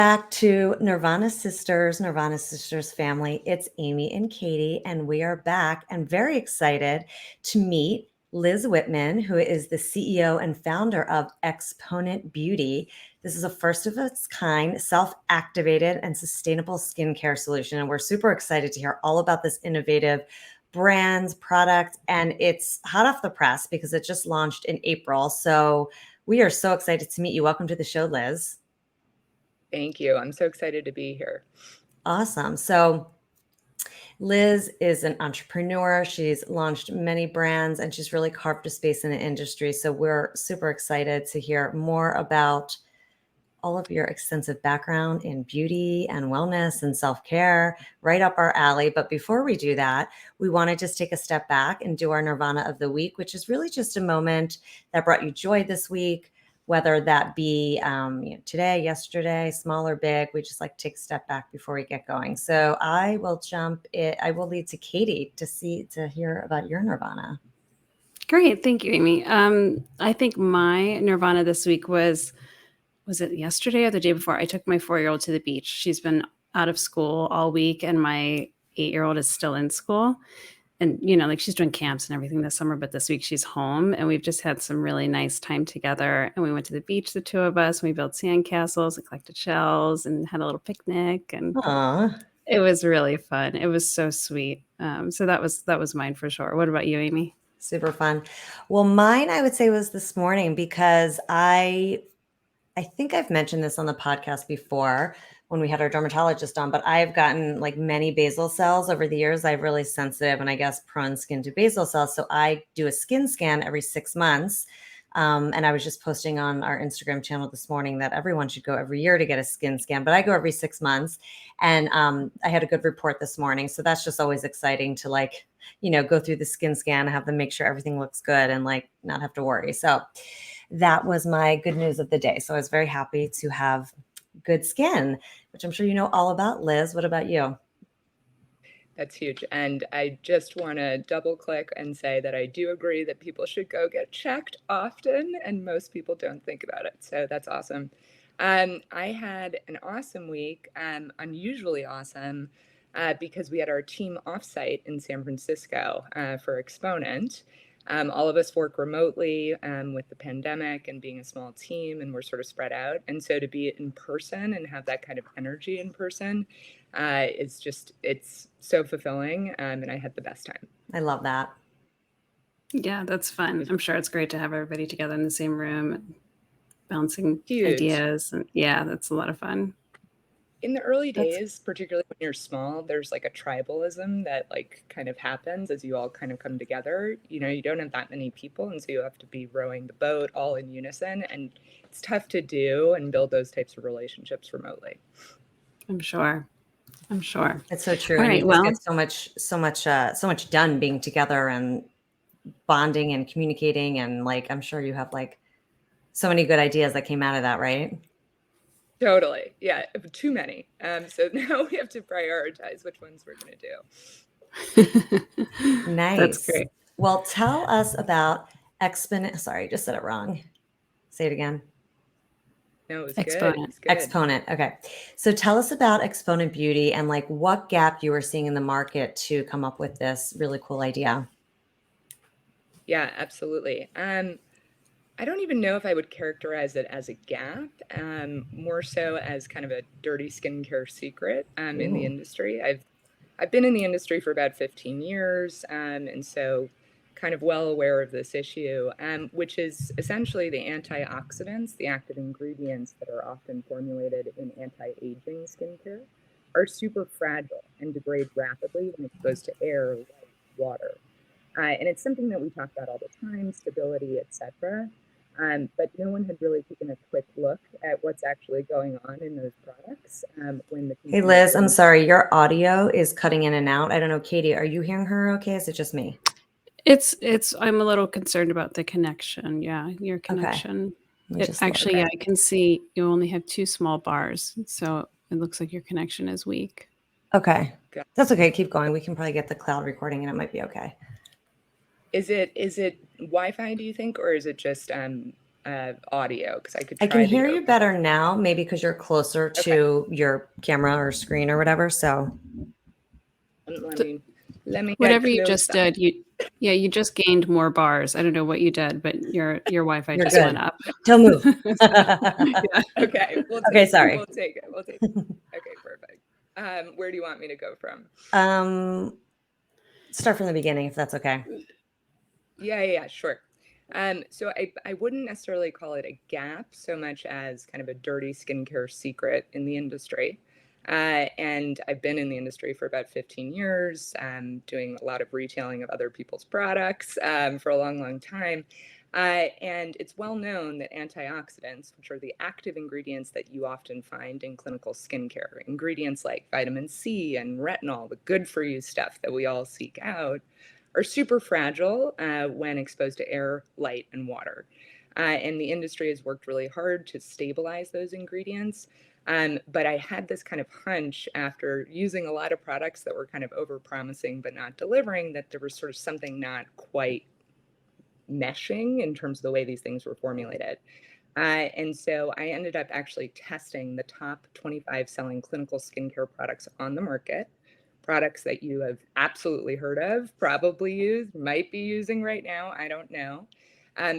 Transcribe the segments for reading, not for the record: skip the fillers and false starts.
Back to Nirvana Sisters family. It's Amy and Katie, and we are back and very excited to meet Liz Whitman, who is the CEO and founder of Exponent Beauty. This is a first of its kind, self-activated and sustainable skincare solution. And we're super excited to hear all about this innovative brands, product, and it's hot off the press because it just launched in April. So we are so excited to meet you. Welcome to the show, Liz. Thank you. I'm so excited to be here. Awesome. So Liz is an entrepreneur. She's launched many brands and she's really carved a space in the industry. So we're super excited to hear more about all of your extensive background in beauty and wellness and self-care, right up our alley. But before we do that, we want to just take a step back and do our Nirvana of the week, which is really just a moment that brought you joy this week, whether that be today, yesterday, small or big. We just like to take a step back before we get going. So I will lead to Katie to hear about your Nirvana. Great. Thank you, Amy. I think my Nirvana this week was it yesterday or the day before? I took my 4-year-old to the beach. She's been out of school all week and my 8-year-old is still in school. And, she's doing camps and everything this summer, but this week she's home and we've just had some really nice time together. And we went to the beach, the two of us, and we built sandcastles and collected shells and had a little picnic. And It was really fun. It was so sweet. So that was mine for sure. What about you, Amy? Super fun. Well, mine, I would say, was this morning because I think I've mentioned this on the podcast before when we had our dermatologist on, but I've gotten like many basal cells over the years. I have really sensitive and I guess prone skin to basal cells. So I do a skin scan every 6 months. And I was just posting on our Instagram channel this morning that everyone should go every year to get a skin scan, but I go every 6 months. And I had a good report this morning. So that's just always exciting to go through the skin scan, have them make sure everything looks good and not have to worry. So that was my good news of the day. So I was very happy to have good skin, which I'm sure you know all about. Liz, what about you? That's huge. And I just want to double click and say that I do agree that people should go get checked often, and most people don't think about it. So that's awesome. I had an awesome week, unusually awesome, because we had our team offsite in San Francisco for Exponent. All of us work remotely with the pandemic and being a small team, and we're sort of spread out. And so to be in person and have that kind of energy in person, it's so fulfilling. And I had the best time. I love that. Yeah, that's fun. I'm sure it's great to have everybody together in the same room, bouncing ideas. And yeah, that's a lot of fun. In the early days, particularly when you're small, there's like a tribalism that kind of happens as you all kind of come together. You don't have that many people, and so you have to be rowing the boat all in unison, and it's tough to do and build those types of relationships remotely. I'm sure. It's so true. All and right, you get so much done being together and bonding and communicating, and I'm sure you have so many good ideas that came out of that, right? Totally. Yeah. Too many. So now we have to prioritize which ones we're going to do. Nice. That's great. Well, tell us about Exponent. Sorry, I just said it wrong. Say it again. No, it was Exponent. Good. Exponent. Okay. So tell us about Exponent Beauty and what gap you were seeing in the market to come up with this really cool idea. Yeah, absolutely. I don't even know if I would characterize it as a gap, more so as kind of a dirty skincare secret in the industry. I've been in the industry for about 15 years, and so kind of well aware of this issue, which is essentially the antioxidants, the active ingredients that are often formulated in anti-aging skincare, are super fragile and degrade rapidly when exposed to air, light, water. And it's something that we talk about all the time, stability, etc. But no one had really taken a quick look at what's actually going on in those products. Hey, Liz, I'm sorry. Your audio is cutting in and out. I don't know. Katie, are you hearing her okay? Is it just me? I'm a little concerned about the connection. Yeah, your connection. Okay. I can see you only have 2 small bars. So it looks like your connection is weak. Okay. That's okay. Keep going. We can probably get the cloud recording and it might be okay. Is it Wi-Fi, do you think, or is it just audio because I could I try can the hear you yoga. better now, maybe because you're closer to your camera or screen or whatever. So Let me get Whatever you just closer. did, you just gained more bars. I don't know what you did, but your Wi-Fi you're just good. went up. Don't move. Yeah. Okay, Okay, sorry. We'll take it. Okay, perfect. Where do you want me to go from? Start from the beginning if that's okay. Yeah, sure. So I wouldn't necessarily call it a gap so much as kind of a dirty skincare secret in the industry. And I've been in the industry for about 15 years, doing a lot of retailing of other people's products for a long, long time. And it's well known that antioxidants, which are the active ingredients that you often find in clinical skincare, ingredients like vitamin C and retinol, the good for you stuff that we all seek out, are super fragile when exposed to air, light, and water. And the industry has worked really hard to stabilize those ingredients. But I had this kind of hunch after using a lot of products that were kind of over-promising but not delivering, that there was sort of something not quite meshing in terms of the way these things were formulated. And so I ended up actually testing the top 25 selling clinical skincare products on the market, products that you have absolutely heard of, probably used, might be using right now, I don't know.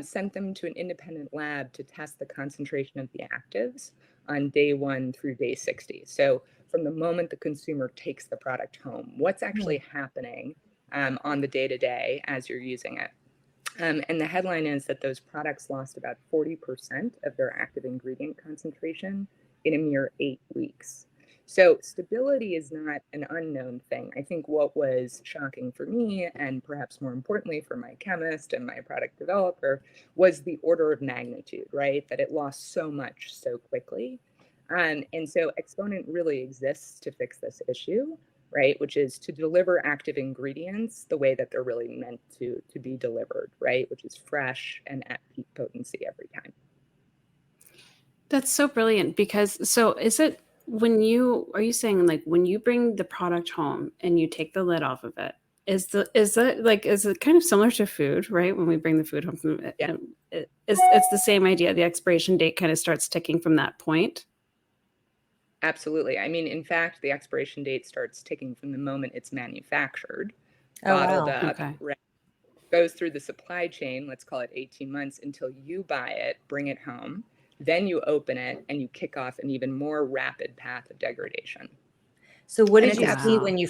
Sent them to an independent lab to test the concentration of the actives on day 1 through day 60. So from the moment the consumer takes the product home, what's actually happening on the day-to-day as you're using it. And the headline is that those products lost about 40% of their active ingredient concentration in a mere 8 weeks. So stability is not an unknown thing. I think what was shocking for me, and perhaps more importantly for my chemist and my product developer, was the order of magnitude, right? That it lost so much so quickly. And so Exponent really exists to fix this issue, right? Which is to deliver active ingredients the way that they're really meant to be delivered, right? Which is fresh and at peak potency every time. That's so brilliant because so is it are you saying like when you bring the product home and you take the lid off of it, is it kind of similar to food, right? When we bring the food home from it, Yeah. it's the same idea. The expiration date kind of starts ticking from that point. Absolutely. I mean, in fact, the expiration date starts ticking from the moment it's manufactured, Oh, bottled wow. up, Okay. goes through the supply chain, let's call it 18 months, until you buy it, bring it home, then you open it and you kick off an even more rapid path of degradation. So what And did it's you see Wow. when you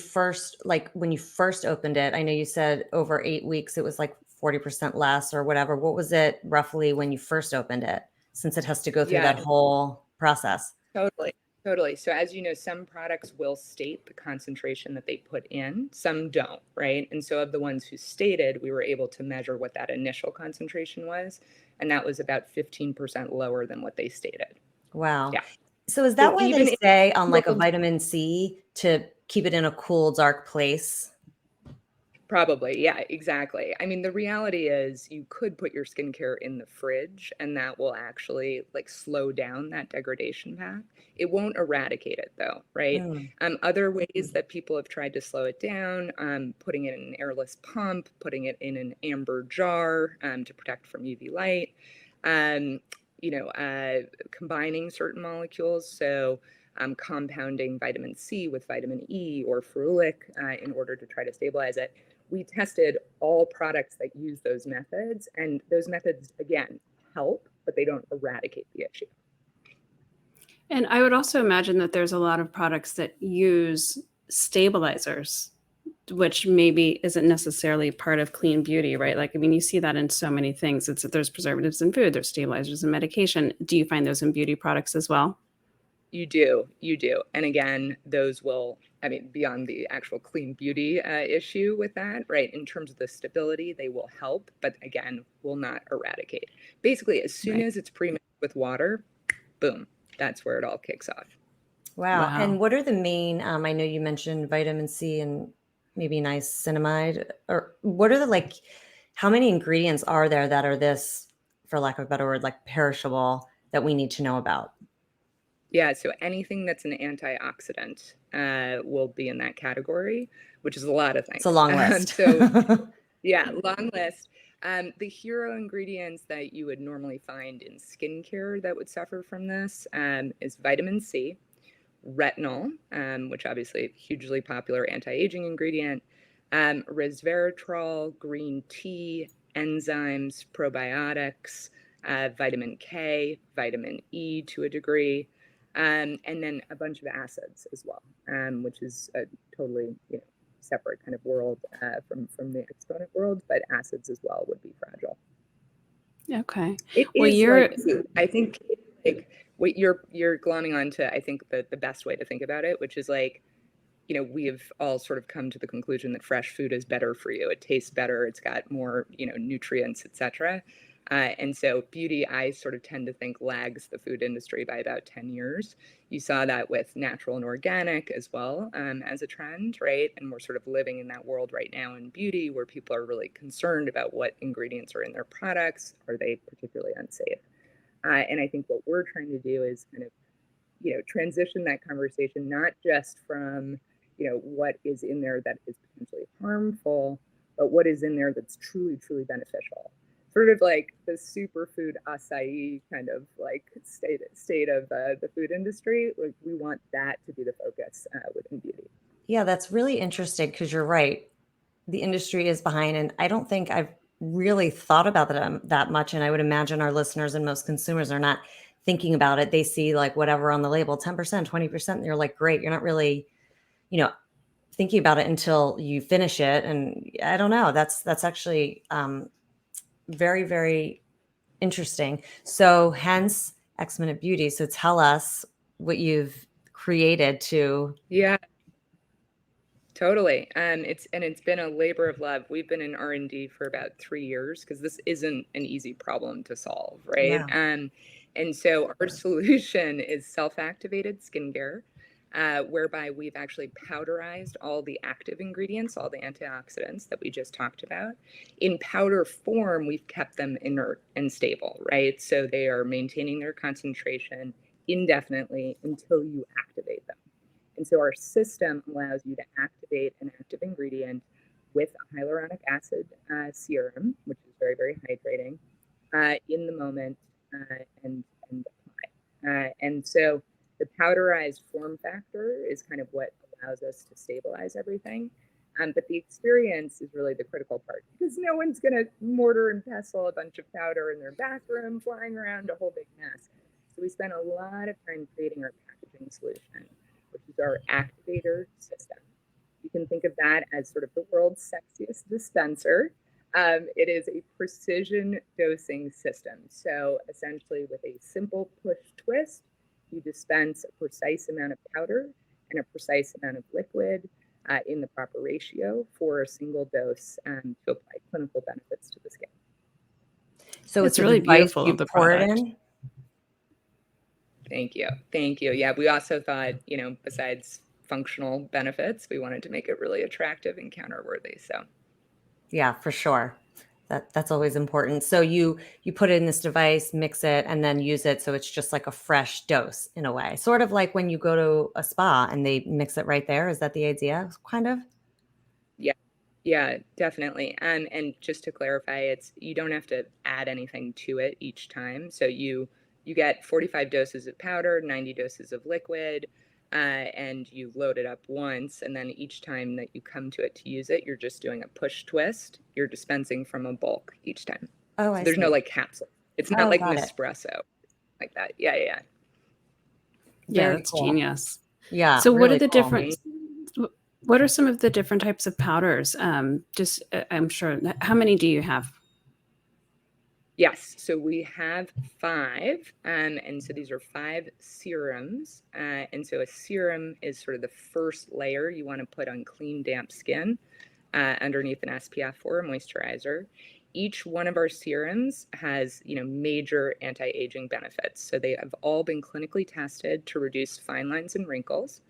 first opened it? I know you said over 8 weeks, it was like 40% less or whatever. What was it roughly when you first opened it, since it has to go through Yeah, that whole process? Totally. So as you know, some products will state the concentration that they put in, some don't, right? And so of the ones who stated, we were able to measure what that initial concentration was, and that was about 15% lower than what they stated. Wow. Yeah. So is So that why even they if say on like a look, vitamin C to keep it in a cool, dark place? probably, yeah, exactly. I mean, the reality is you could put your skincare in the fridge and that will actually like slow down that degradation path. It won't eradicate it though, right? Other ways that people have tried to slow it down, putting it in an airless pump, putting it in an amber jar to protect from UV light, combining certain molecules. So compounding vitamin C with vitamin E or ferulic in order to try to stabilize it. We tested all products that use those methods, and those methods, again, help, but they don't eradicate the issue. And I would also imagine that there's a lot of products that use stabilizers, which maybe isn't necessarily part of clean beauty, right? Like, I mean, you see that in so many things. It's that there's preservatives in food, there's stabilizers in medication. Do you find those in beauty products as well? You do. And again, those will, I mean, beyond the actual clean beauty issue with that, right? In terms of the stability, they will help, but again, will not eradicate. Basically, as soon as it's pre-mixed with water, boom, that's where it all kicks off. Wow. Wow. And what are the main, I know you mentioned vitamin C and maybe niacinamide, or what are the how many ingredients are there that are this, for lack of a better word, like perishable that we need to know about? Yeah, so anything that's an antioxidant will be in that category, which is a lot of things. It's a long list. So yeah, long list. The hero ingredients that you would normally find in skincare that would suffer from this is vitamin C, retinol, which obviously hugely popular anti-aging ingredient, resveratrol, green tea, enzymes, probiotics, vitamin K, vitamin E to a degree, and then a bunch of acids as well, which is a totally separate kind of world from the exponent world, but acids as well would be fragile. Okay. It Well, is you're like food. I think like what you're glomming onto, I think the best way to think about it, which is like, we have all sort of come to the conclusion that fresh food is better for you. It tastes better. It's got more, nutrients, etc. And so beauty, I sort of tend to think lags the food industry by about 10 years. You saw that with natural and organic as well as a trend, right? And we're sort of living in that world right now in beauty where people are really concerned about what ingredients are in their products. Are they particularly unsafe? And I think what we're trying to do is kind of, transition that conversation, not just from, what is in there that is potentially harmful, but what is in there that's truly, truly beneficial. Sort of like the superfood acai kind of like state of the food industry. Like we want that to be the focus within beauty. Yeah, that's really interesting because you're right. The industry is behind, and I don't think I've really thought about that much. And I would imagine our listeners and most consumers are not thinking about it. They see like whatever on the label, 10%, 20%. And you're like, great. You're not really, thinking about it until you finish it. And I don't know. That's actually very, very interesting. So hence Exponent Beauty. So tell us what you've created to. Yeah, totally. It's been a labor of love. We've been in R&D for about 3 years because this isn't an easy problem to solve, right? Yeah. And so our solution is self-activated skincare, whereby we've actually powderized all the active ingredients, all the antioxidants that we just talked about. In powder form, we've kept them inert and stable, right? So they are maintaining their concentration indefinitely until you activate them. And so our system allows you to activate an active ingredient with a hyaluronic acid serum, which is very, very hydrating, in the moment and apply. And so the powderized form factor is kind of what allows us to stabilize everything. But the experience is really the critical part because no one's going to mortar and pestle a bunch of powder in their bathroom, flying around a whole big mess. So we spent a lot of time creating our packaging solution, which is our activator system. You can think of that as sort of the world's sexiest dispenser. It is a precision dosing system. So essentially with a simple push twist, you dispense a precise amount of powder and a precise amount of liquid in the proper ratio for a single dose to apply clinical benefits to the skin. So It's it's a really device beautiful, you the pour it product. in. Thank you. Yeah, we also thought, besides functional benefits, we wanted to make it really attractive and counter-worthy. So Yeah, for sure. That's always important. So you put it in this device, mix it, and then use it. So it's just like a fresh dose in a way, sort of like when you go to a spa and they mix it right there. Is that the idea? Kind of. yeah, definitely. And just to clarify, you don't have to add anything to it each time. So you get 45 doses of powder, 90 doses of liquid, and you load it up once. And then each time that you come to it to use it, you're just doing a push twist. You're dispensing from a bulk each time. Oh, So I there's see. no like capsule. It's not Oh, like got it. Nespresso, like that. Yeah. Yeah, Very that's cool. genius. Yeah, So what are really the cool. different what are some of the different types of powders? Just I'm sure, how many do you have? Yes, so we have 5, and so these are 5 serums. And so a serum is sort of the first layer you want to put on clean, damp skin underneath an SPF or a moisturizer. Each one of our serums has, major anti-aging benefits. So they have all been clinically tested to reduce fine lines and wrinkles.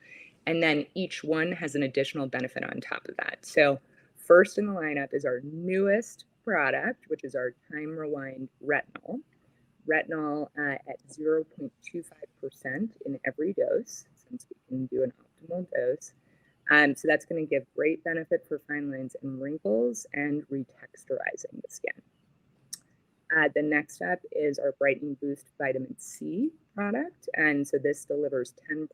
And then each one has an additional benefit on top of that. So first in the lineup is our newest product, which is our Time Rewind Retinol. Retinol at 0.25% in every dose, since we can do an optimal dose. So that's going to give great benefit for fine lines and wrinkles and retexturizing the skin. The next step is our Brightening Boost Vitamin C product. And so this delivers 10%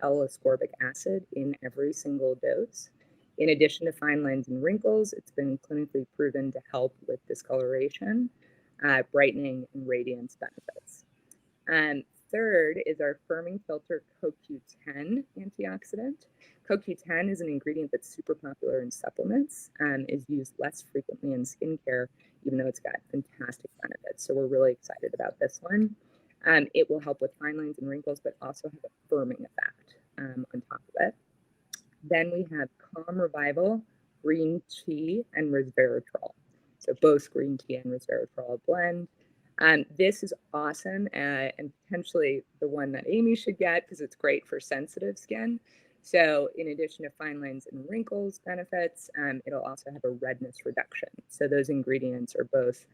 L-ascorbic acid in every single dose. In addition to fine lines and wrinkles, it's been clinically proven to help with discoloration, brightening, and radiance benefits. Third is our Firming Filter CoQ10 antioxidant. CoQ10 is an ingredient that's super popular in supplements and is used less frequently in skincare, even though it's got fantastic benefits. So we're really excited about this one. It will help with fine lines and wrinkles, but also have a firming effect on top of it. Then we have Calm Revival, green tea, and resveratrol. So both green tea and resveratrol blend. This is awesome and potentially the one that Amy should get because it's great for sensitive skin. So in addition to fine lines and wrinkles benefits, it'll also have a redness reduction. So those ingredients are both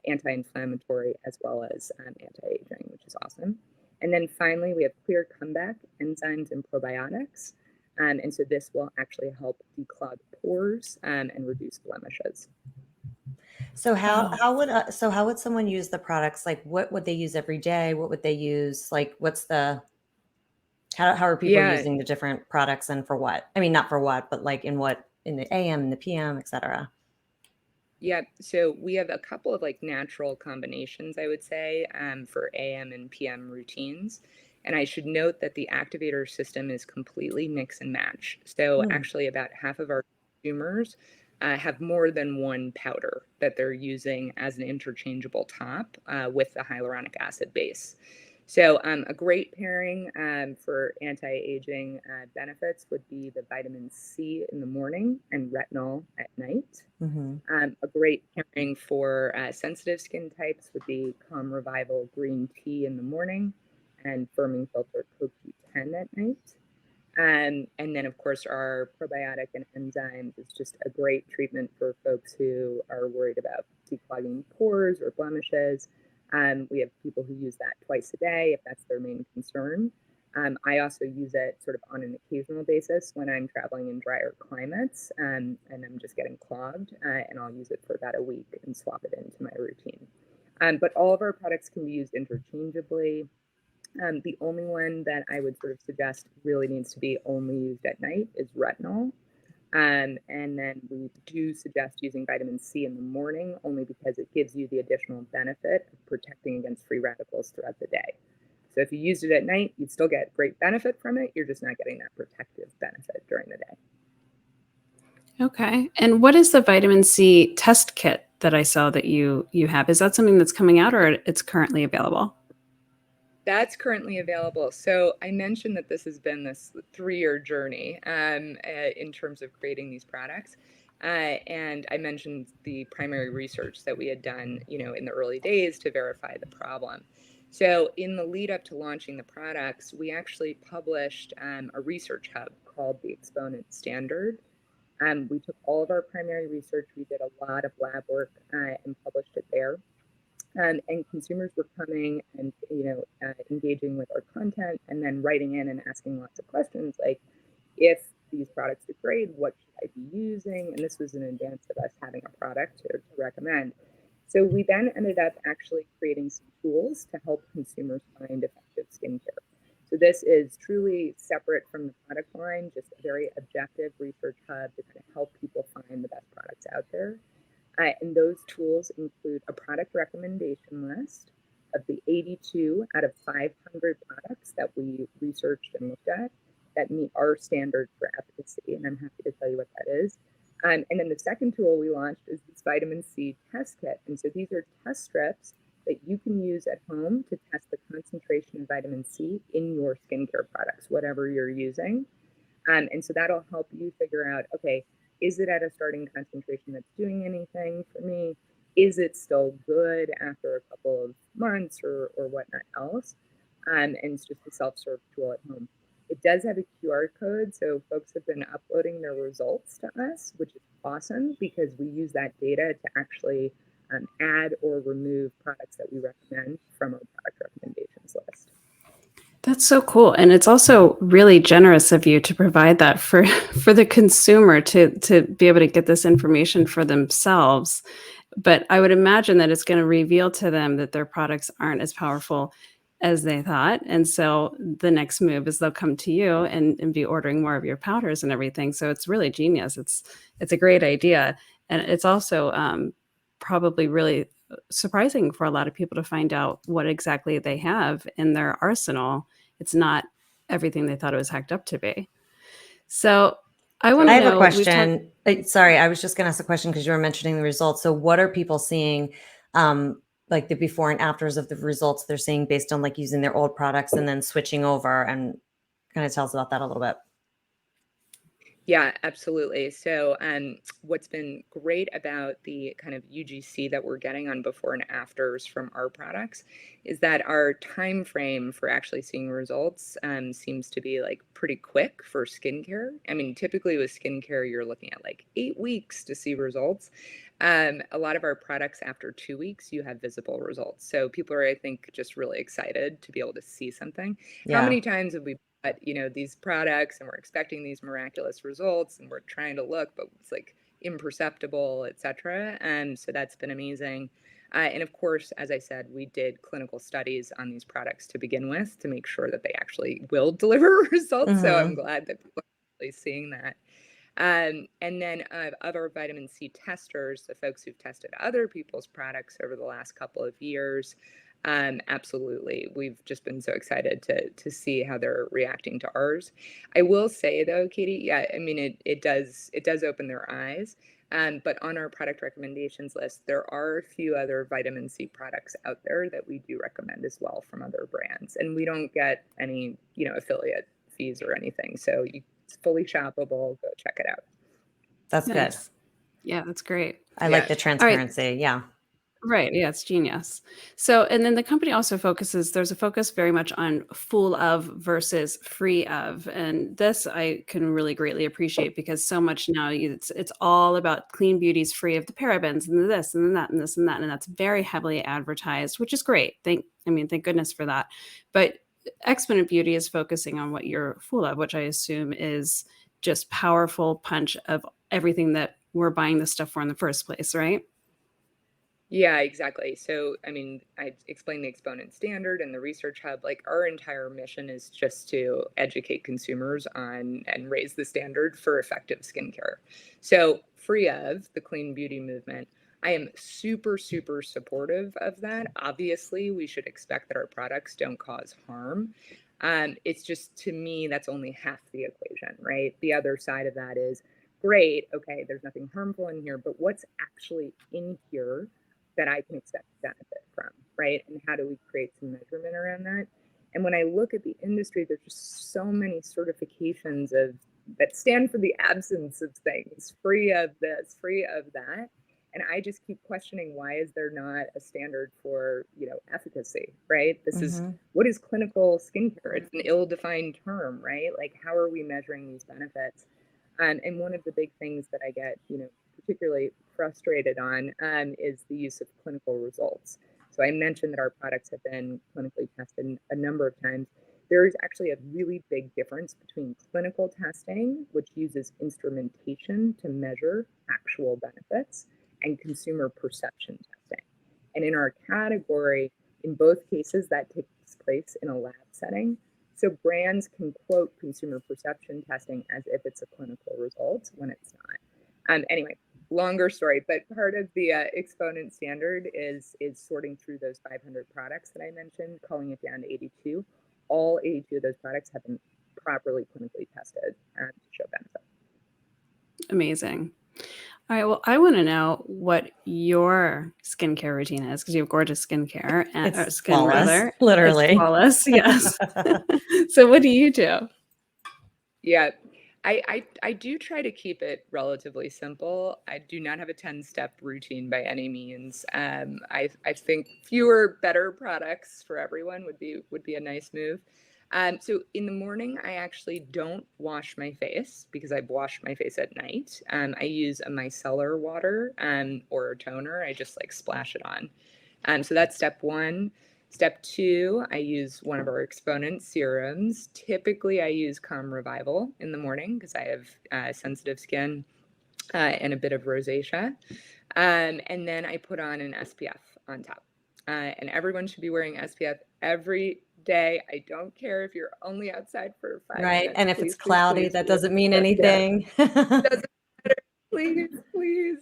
anti-inflammatory as well as anti-aging, which is awesome. And then finally, we have Clear Comeback enzymes and probiotics. And so this will actually help declog pores and reduce blemishes. So how would someone use the products? Like, what would they use every day? What would they use? Like, how are people using the different products and for what? I mean, not for what, but like in the AM and the PM, et cetera. Yeah, so we have a couple of like natural combinations, I would say, for AM and PM routines. And I should note that the activator system is completely mix and match. So actually about half of our consumers have more than one powder that they're using as an interchangeable top with the hyaluronic acid base. So a great pairing for anti-aging benefits would be the vitamin C in the morning and retinol at night. A great pairing for sensitive skin types would be Calm Revival green tea in the morning and Firming Filter CoQ10 at night. And then, of course, our probiotic and enzymes is just a great treatment for folks who are worried about declogging pores or blemishes. We have people who use that twice a day if that's their main concern. I also use it sort of on an occasional basis when I'm traveling in drier climates and I'm just getting clogged, and I'll use it for about a week and swap it into my routine. But all of our products can be used interchangeably. The only one that I would sort of suggest really needs to be only used at night is retinol. And then we do suggest using vitamin C in the morning only because it gives you the additional benefit of protecting against free radicals throughout the day. So if you used it at night, you'd still get great benefit from it. You're just not getting that protective benefit during the day. Okay. And what is the vitamin C test kit that I saw that you have? Is that something that's coming out or it's currently available? That's currently available. So I mentioned that this has been this 3-year journey in terms of creating these products. And I mentioned the primary research that we had done, in the early days to verify the problem. So in the lead up to launching the products, we actually published a research hub called the Exponent Standard. We took all of our primary research, we did a lot of lab work and published it there. And consumers were coming and, engaging with our content and then writing in and asking lots of questions like, if these products degrade, what should I be using? And this was in advance of us having a product to recommend. So we then ended up actually creating some tools to help consumers find effective skincare. So this is truly separate from the product line, just a very objective research hub to kind of help people find the best products out there. And those tools include a product recommendation list of the 82 out of 500 products that we researched and looked at that meet our standard for efficacy. And I'm happy to tell you what that is. And then the second tool we launched is this vitamin C test kit. And so these are test strips that you can use at home to test the concentration of vitamin C in your skincare products, whatever you're using. And so that'll help you figure out, okay, is it at a starting concentration that's doing anything for me? Is it still good after a couple of months or whatnot else? And it's just a self-serve tool at home. It does have a QR code, so folks have been uploading their results to us, which is awesome because we use that data to actually add or remove products that we recommend from our product recommendations list. That's so cool. And it's also really generous of you to provide that for the consumer to be able to get this information for themselves. But I would imagine that it's going to reveal to them that their products aren't as powerful as they thought. And so the next move is they'll come to you and be ordering more of your powders and everything. So it's really genius. It's a great idea. And it's also probably really surprising for a lot of people to find out what exactly they have in their arsenal. It's not everything they thought it was hacked up to be. So I want I to have a know. question. Sorry, I was just going to ask a question because you were mentioning the results. So what are people seeing, like the before and afters of the results they're seeing based on like using their old products and then switching over, and kind of tell us about that a little bit. Yeah, absolutely. So what's been great about the kind of UGC that we're getting on before and afters from our products is that our time frame for actually seeing results seems to be like pretty quick for skincare. I mean, typically with skincare, you're looking at like 8 weeks to see results. A lot of our products after 2 weeks, you have visible results. So people are, I think, just really excited to be able to see something. How Yeah. many times have we these products and we're expecting these miraculous results and we're trying to look, but it's like imperceptible, etc. And so that's been amazing. And of course, as I said, we did clinical studies on these products to begin with to make sure that they actually will deliver results. So I'm glad that people are really seeing that. And then of our vitamin C testers, the folks who've tested other people's products over the last couple of years, absolutely. We've just been so excited to see how they're reacting to ours. I will say though, Katie, yeah, I mean, it does open their eyes. But on our product recommendations list, there are a few other vitamin C products out there that we do recommend as well from other brands. And we don't get any, affiliate fees or anything. So it's fully shoppable. Go check it out. That's good. Nice. Yeah, that's great. I like the transparency. Yeah. Right. Yeah, it's genius. So, and then the company also there's a focus very much on full of versus free of. And this I can really greatly appreciate because so much now it's all about clean beauties free of the parabens and this and that and this and that. And that's very heavily advertised, which is great. Thank goodness for that. But Exponent Beauty is focusing on what you're full of, which I assume is just powerful punch of everything that we're buying this stuff for in the first place, right? Yeah, exactly. So, I mean, I explained the Exponent Standard and the Research Hub. Like, our entire mission is just to educate consumers on and raise the standard for effective skincare. So, free of the clean beauty movement, I am super, super supportive of that. Obviously, we should expect that our products don't cause harm. It's just, to me, that's only half the equation, right? The other side of that is great. Okay, there's nothing harmful in here, but what's actually in here that I can expect to benefit from, right? And how do we create some measurement around that? And when I look at the industry, there's just so many certifications that stand for the absence of things, free of this, free of that. And I just keep questioning, why is there not a standard for, efficacy, right? This is, what is clinical skincare? It's an ill-defined term, right? Like, how are we measuring these benefits? And one of the big things that I get, particularly frustrated on is the use of clinical results. So I mentioned that our products have been clinically tested a number of times. There is actually a really big difference between clinical testing, which uses instrumentation to measure actual benefits, and consumer perception testing. And in our category, in both cases, that takes place in a lab setting. So brands can quote consumer perception testing as if it's a clinical result when it's not. Anyway, longer story, but part of the Exponent standard is sorting through those 500 products that I mentioned, culling it down to 82. All 82 of those products have been properly clinically tested to show benefit. Amazing. All right. Well, I want to know what your skincare routine is because you have gorgeous skincare and It's skin flawless, rather. literally. It's flawless. Yes. So what do you do? Yeah, I do try to keep it relatively simple. I do not have a 10-step routine by any means. I think fewer, better products for everyone would be a nice move. So in the morning, I actually don't wash my face because I wash my face at night. I use a micellar water or a toner. I just like splash it on. So that's step one. Step two, I use one of our Exponent serums. Typically, I use Calm Revival in the morning because I have sensitive skin. and a bit of rosacea. And then I put on an SPF on top. And everyone should be wearing SPF every day. I don't care if you're only outside for 5 Right. minutes. And if it's Please, please, cloudy, please, that please. doesn't mean Yeah. anything. Doesn't matter. Please, please.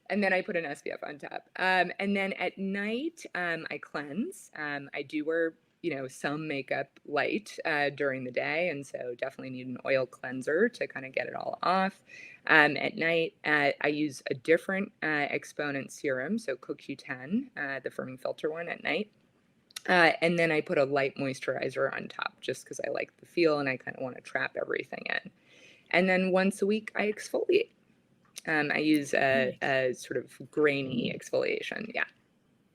And then I put an SPF on top. And then at night, I cleanse. I do wear, some makeup light during the day. And so definitely need an oil cleanser to kind of get it all off. At night, I use a different Exponent serum, so CoQ10, the firming filter one at night. And then I put a light moisturizer on top just because I like the feel and I kind of want to trap everything in. And then once a week, I exfoliate. I use a sort of grainy exfoliation. Yeah.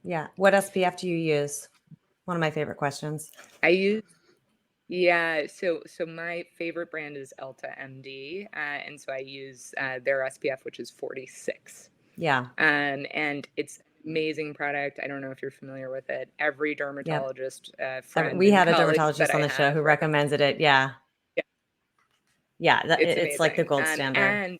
Yeah. What SPF do you use? One of my favorite questions. I use, yeah. So my favorite brand is Elta MD. And so I use their SPF, which is 46. Yeah. And it's an amazing product. I don't know if you're familiar with it. Every dermatologist friend We and had a colleague dermatologist that on I the show have who recommended it. Yeah. Yeah. Yeah. It's It's like the amazing. gold standard. And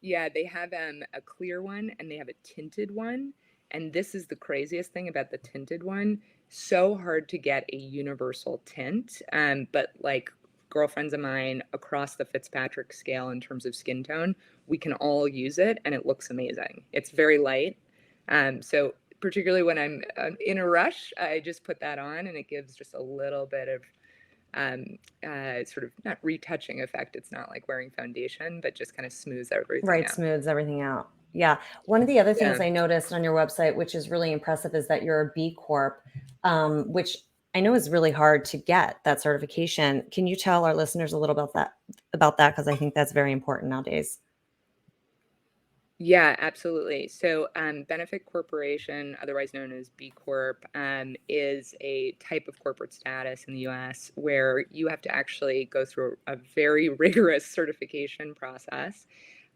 they have a clear one and they have a tinted one. And this is the craziest thing about the tinted one. So hard to get a universal tint. But like girlfriends of mine across the Fitzpatrick scale in terms of skin tone, we can all use it and it looks amazing. It's very light. So particularly when I'm in a rush, I just put that on and it gives just a little bit of sort of not retouching effect. It's not like wearing foundation, but just kind of smooths everything Right. out. Smooths everything out. Yeah. One of the other things Yeah. I noticed on your website, which is really impressive, is that you're a B-Corp, which I know is really hard to get that certification. Can you tell our listeners a little about that? Because I think that's very important nowadays. Yeah, absolutely. So, Benefit Corporation, otherwise known as B-Corp, is a type of corporate status in the US where you have to actually go through a very rigorous certification process.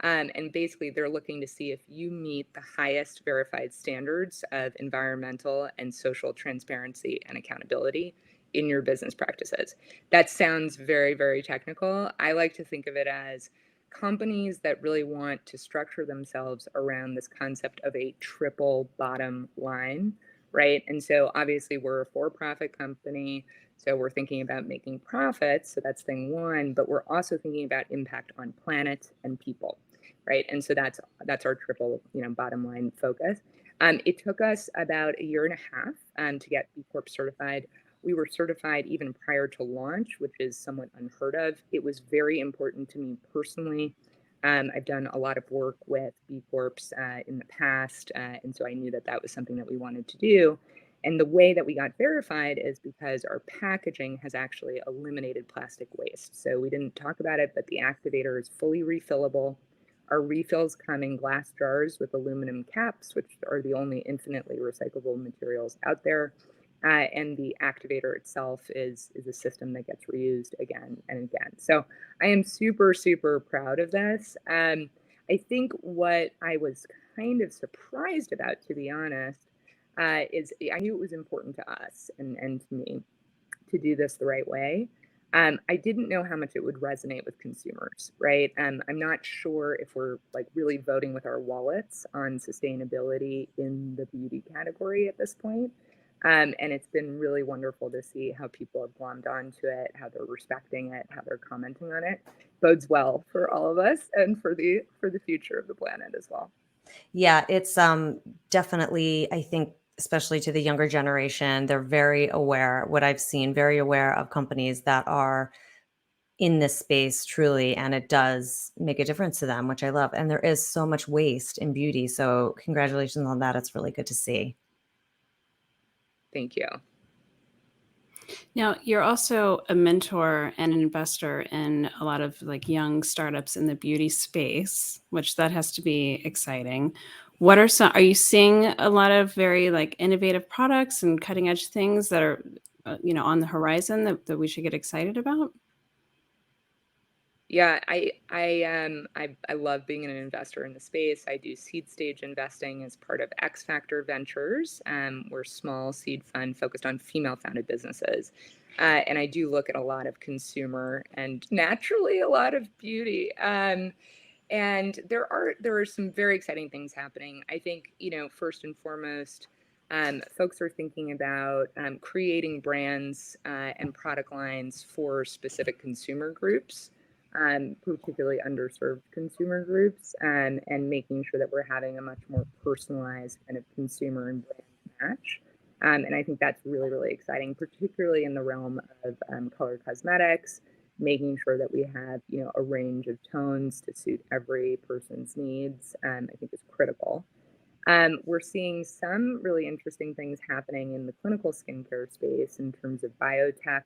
And basically, they're looking to see if you meet the highest verified standards of environmental and social transparency and accountability in your business practices. That sounds very, very technical. I like to think of it as companies that really want to structure themselves around this concept of a triple bottom line, right? And so obviously we're a for-profit company, so we're thinking about making profits, so that's thing one, but we're also thinking about impact on planet and people, right? And so that's our triple, bottom line focus. It took us about a year and a half to get B-Corp certified. We were certified even prior to launch, which is somewhat unheard of. It was very important to me personally. I've done a lot of work with B Corps in the past, and so I knew that that was something that we wanted to do. And the way that we got verified is because our packaging has actually eliminated plastic waste. So we didn't talk about it, but the activator is fully refillable. Our refills come in glass jars with aluminum caps, which are the only infinitely recyclable materials out there. And the activator itself is a system that gets reused again and again. So I am super, super proud of this. I think what I was kind of surprised about, to be honest, is I knew it was important to us and to me to do this the right way. I didn't know how much it would resonate with consumers, right? I'm not sure if we're like really voting with our wallets on sustainability in the beauty category at this point. And it's been really wonderful to see how people have glommed onto it, how they're respecting it, how they're commenting on it. Bodes well for all of us and for the future of the planet as well. Yeah, it's definitely, I think, especially to the younger generation, they're very aware, what I've seen, very aware of companies that are in this space truly, and it does make a difference to them, which I love. And there is so much waste in beauty. So congratulations on that. It's really good to see. Thank you. Now, you're also a mentor and an investor in a lot of like young startups in the beauty space, which that has to be exciting. Are you seeing a lot of very like innovative products and cutting edge things that are, on the horizon that we should get excited about? Yeah, I love being an investor in the space. I do seed stage investing as part of X Factor Ventures. We're a small seed fund focused on female founded businesses. And I do look at a lot of consumer and naturally a lot of beauty. And there are some very exciting things happening. I think, first and foremost, folks are thinking about creating brands and product lines for specific consumer groups, particularly underserved consumer groups, and making sure that we're having a much more personalized kind of consumer and brand match. And I think that's really, really exciting, particularly in the realm of color cosmetics, making sure that we have, a range of tones to suit every person's needs, I think is critical. We're seeing some really interesting things happening in the clinical skincare space in terms of biotech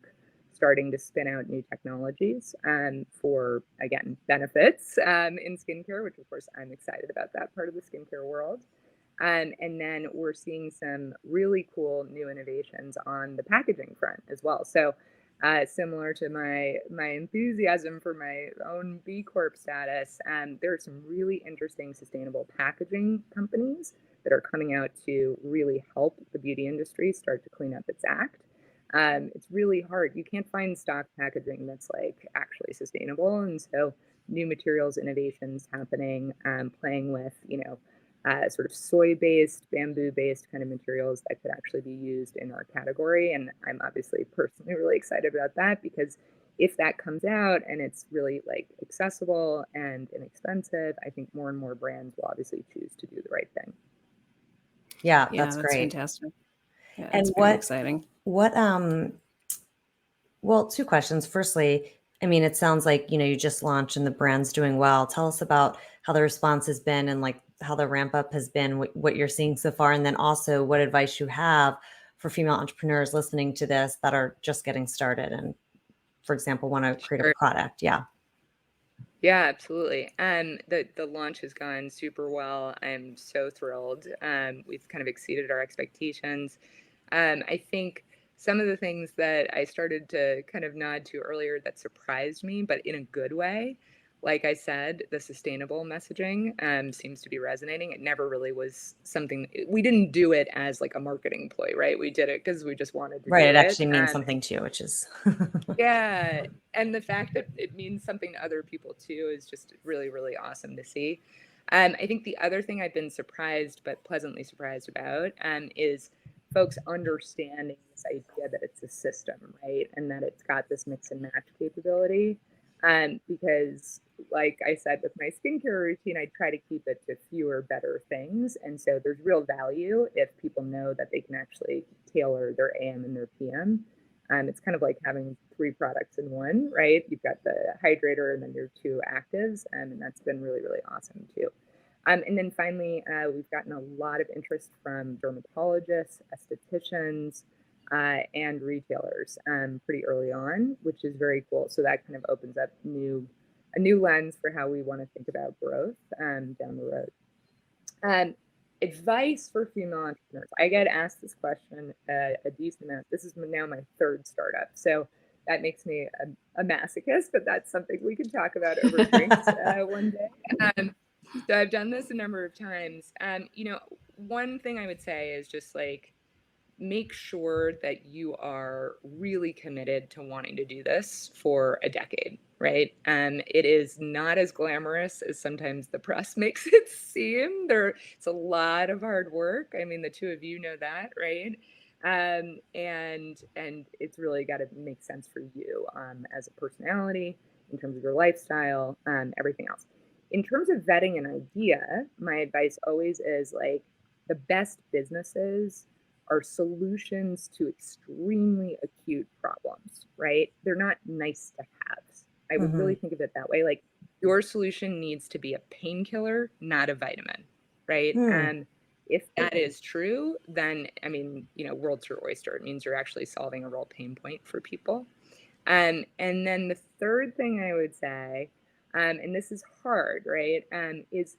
starting to spin out new technologies for, again, benefits in skincare, which of course I'm excited about that part of the skincare world. And then we're seeing some really cool new innovations on the packaging front as well. So similar to my enthusiasm for my own B-Corp status, there are some really interesting sustainable packaging companies that are coming out to really help the beauty industry start to clean up its act. It's really hard. You can't find stock packaging that's like actually sustainable. And so new materials innovations happening, playing with, sort of soy-based, bamboo-based kind of materials that could actually be used in our category. And I'm obviously personally really excited about that because if that comes out and it's really like accessible and inexpensive, I think more and more brands will obviously choose to do the right thing. Yeah, Yeah, that's that's great. fantastic. Yeah, And it's very exciting. Well, two questions. Firstly, I mean, it sounds like, you just launched and the brand's doing well. Tell us about how the response has been and like how the ramp up has been, what you're seeing so far. And then also what advice you have for female entrepreneurs listening to this that are just getting started and, for example, want to create a product. Yeah. Yeah, absolutely. The launch has gone super well. I'm so thrilled. We've kind of exceeded our expectations. I think some of the things that I started to kind of nod to earlier that surprised me, but in a good way, like I said, the sustainable messaging seems to be resonating. It never really was something, we didn't do it as like a marketing ploy, right? We did it because we just wanted to do it. Right. It actually means something to you, which is. Yeah. And the fact that it means something to other people too is just really, really awesome to see. I think the other thing I've been surprised, but pleasantly surprised about, is folks understanding this idea that it's a system, right? And that it's got this mix and match capability. Because like I said, with my skincare routine, I try to keep it to fewer, better things. And so there's real value if people know that they can actually tailor their AM and their PM. It's kind of like having 3 products in one, right? You've got the hydrator and then your 2 actives, and that's been really, really awesome too. And then finally, we've gotten a lot of interest from dermatologists, estheticians, and retailers pretty early on, which is very cool. So that kind of opens up a new lens for how we want to think about growth down the road. Advice for female entrepreneurs. I get asked this question a decent amount. This is now my 3rd startup. So that makes me a masochist, but that's something we can talk about over drinks one day. So I've done this a number of times. One thing I would say is just like, make sure that you are really committed to wanting to do this for a decade, right? It is not as glamorous as sometimes the press makes it seem. It's a lot of hard work. I mean, the 2 of you know that, right? And it's really got to make sense for you as a personality, in terms of your lifestyle, everything else. In terms of vetting an idea, my advice always is like, the best businesses are solutions to extremely acute problems, right? They're not nice to haves. I would really think of it that way. Like, your solution needs to be a painkiller, not a vitamin, right? And if that is true, then, I mean, world's your oyster. It means you're actually solving a real pain point for people. And then the third thing I would say, and this is hard, right, is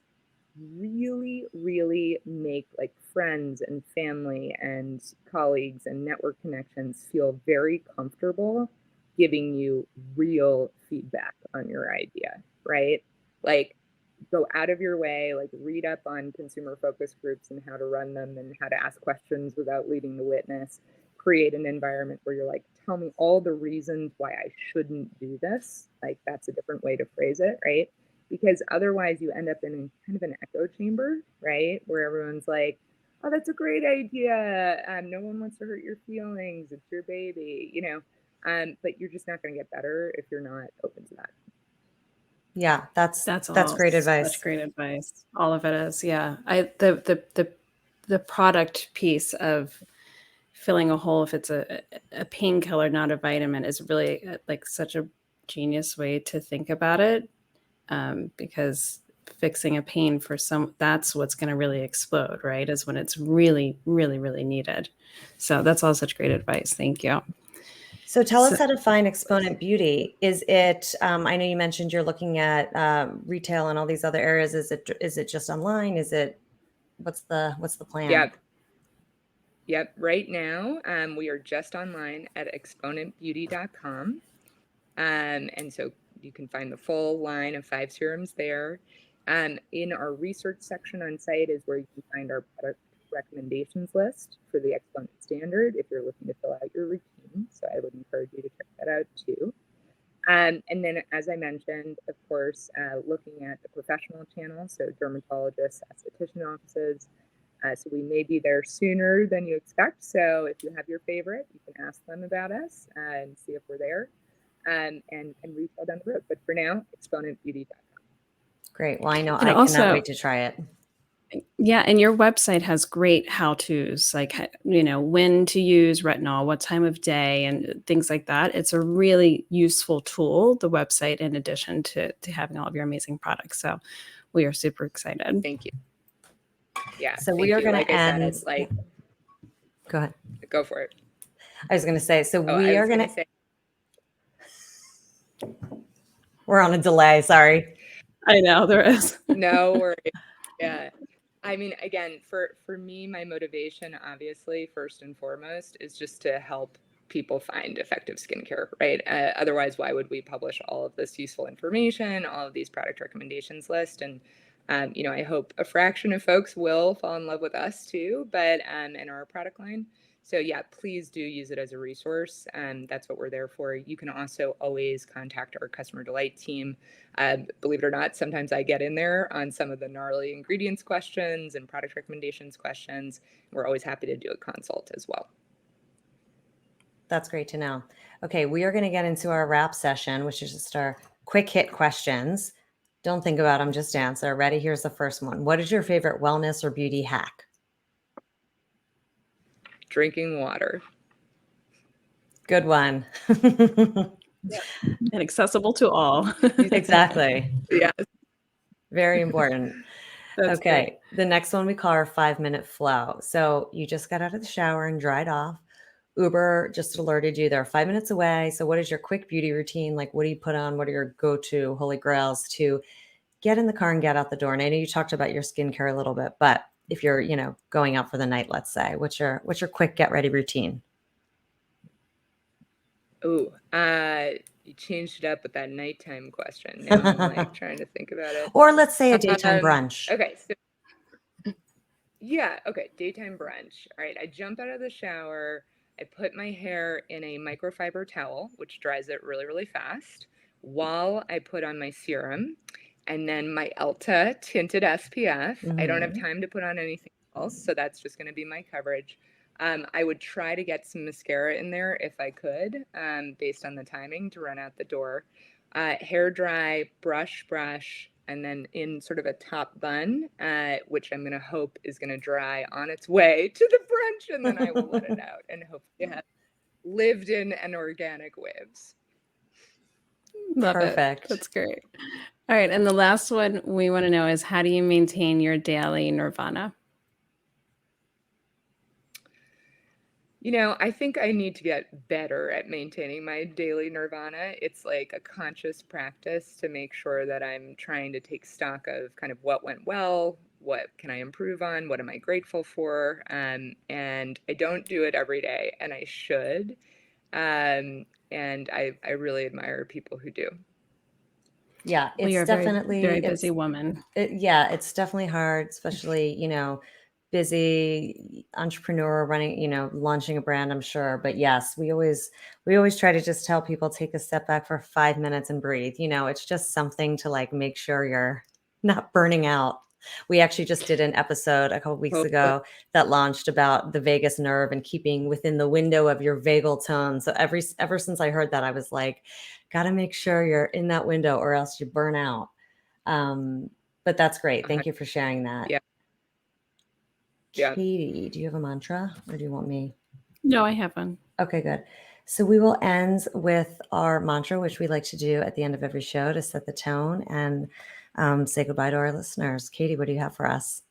really, really make like friends and family and colleagues and network connections feel very comfortable giving you real feedback on your idea, right? Like, go out of your way, like read up on consumer focus groups and how to run them and how to ask questions without leading the witness. Create an environment where you're like tell me all the reasons why I shouldn't do this. Like, that's a different way to phrase it, right? Because otherwise you end up in kind of an echo chamber, right? Where everyone's like, oh, that's a great idea. No one wants to hurt your feelings. It's your baby, but you're just not going to get better if you're not open to that. Yeah, that's all great advice. Such great advice. All of it is. Yeah. The product piece of filling a hole, if it's a painkiller, not a vitamin, is really like such a genius way to think about it. Because fixing a pain for that's what's going to really explode, right? Is when it's really, really, really needed. So that's all such great advice. Thank you. So tell us how to find Exponent Beauty. Is it, I know you mentioned you're looking at retail and all these other areas. Is it just online? Is it, what's the plan? Yep. Right now, we are just online at exponentbeauty.com. And so you can find the full line of 5 serums there. In our research section on site is where you can find our product recommendations list for the Exponent standard if you're looking to fill out your routine. So I would encourage you to check that out too. And then, as I mentioned, of course, looking at the professional channel, so dermatologists, esthetician offices. So we may be there sooner than you expect. So if you have your favorite, you can ask them about us and see if we're there. And retail down the road. But for now, exponentbeauty.com. Great. Well, I know I cannot wait to try it. Yeah, and your website has great how-tos, like, when to use retinol, what time of day, and things like that. It's a really useful tool, the website, in addition to having all of your amazing products. So we are super excited. Thank you. Yeah. So we are going to end. Go ahead. Go for it. I was going to say, we are going to. We're on a delay. Sorry. I know there is. No worries. Yeah. I mean, again, for me, my motivation, obviously, first and foremost, is just to help people find effective skincare, right? Otherwise, why would we publish all of this useful information, all of these product recommendations list? And, I hope a fraction of folks will fall in love with us too, but in our product line. So yeah, please do use it as a resource. That's what we're there for. You can also always contact our customer delight team. Believe it or not, sometimes I get in there on some of the gnarly ingredients questions and product recommendations questions. We're always happy to do a consult as well. That's great to know. Okay, we are going to get into our wrap session, which is just our quick hit questions. Don't think about them, just answer. Ready? Here's the first one. What is your favorite wellness or beauty hack? Drinking water. Good one. And accessible to all. Exactly. Yes. Very important. That's okay. great. The next one we call our 5-minute flow. So you just got out of the shower and dried off. Uber just alerted you they're 5 minutes away. So what is your quick beauty routine? Like, what do you put on? What are your go-to holy grails to get in the car and get out the door? And I know you talked about your skincare a little bit, but if you're, going out for the night, let's say, what's your quick get ready routine? Oh, you changed it up with that nighttime question. Now I'm trying to think about it. Or let's say a daytime brunch. Okay. So, yeah. Okay. Daytime brunch. All right. I jump out of the shower. I put my hair in a microfiber towel, which dries it really, really fast, while I put on my serum and then my Elta tinted SPF. Mm-hmm. I don't have time to put on anything else, so that's just going to be my coverage. I would try to get some mascara in there if I could, based on the timing to run out the door. Hair dry, brush, and then in sort of a top bun, which I'm going to hope is going to dry on its way to the brunch, and then I will let it out and hopefully have lived in and organic waves. Love Perfect. It. That's great. All right. And the last one we want to know is, how do you maintain your daily Nirvana? I think I need to get better at maintaining my daily Nirvana. It's like a conscious practice to make sure that I'm trying to take stock of kind of what went well, what can I improve on, what am I grateful for, and I don't do it every day, and I should. And I really admire people who do. Yeah, it's definitely very busy woman. It's definitely hard, especially, busy entrepreneur running, launching a brand, I'm sure. But yes, we always try to just tell people, take a step back for 5 minutes and breathe. It's just something to like make sure you're not burning out. We actually just did an episode a couple weeks ago that launched about the vagus nerve and keeping within the window of your vagal tone. So ever since I heard that, I was like, got to make sure you're in that window or else you burn out. But that's great. Thank you for sharing that. Yeah. Yeah. Katie, do you have a mantra or do you want me? No, I have one. Okay, good. So we will end with our mantra, which we like to do at the end of every show to set the tone and say goodbye to our listeners. Katie, what do you have for us?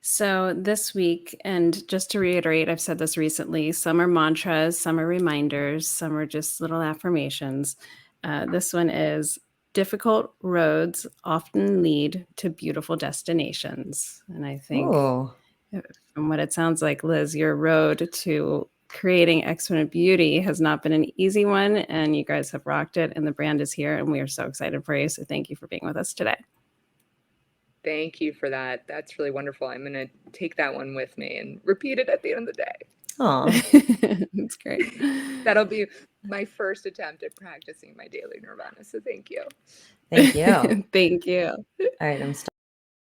So this week, and just to reiterate, I've said this recently, some are mantras, some are reminders, some are just little affirmations. This one is, difficult roads often lead to beautiful destinations. And I think from what it sounds like, Liz, your road to creating Exponent Beauty has not been an easy one, and you guys have rocked it, and the brand is here, and we are so excited for you. So thank you for being with us today. Thank you for that. That's really wonderful. I'm going to take that one with me and repeat it at the end of the day. Oh, that's great. That'll be my first attempt at practicing my daily Nirvana. So thank you. Thank you. Thank you. All right, I'm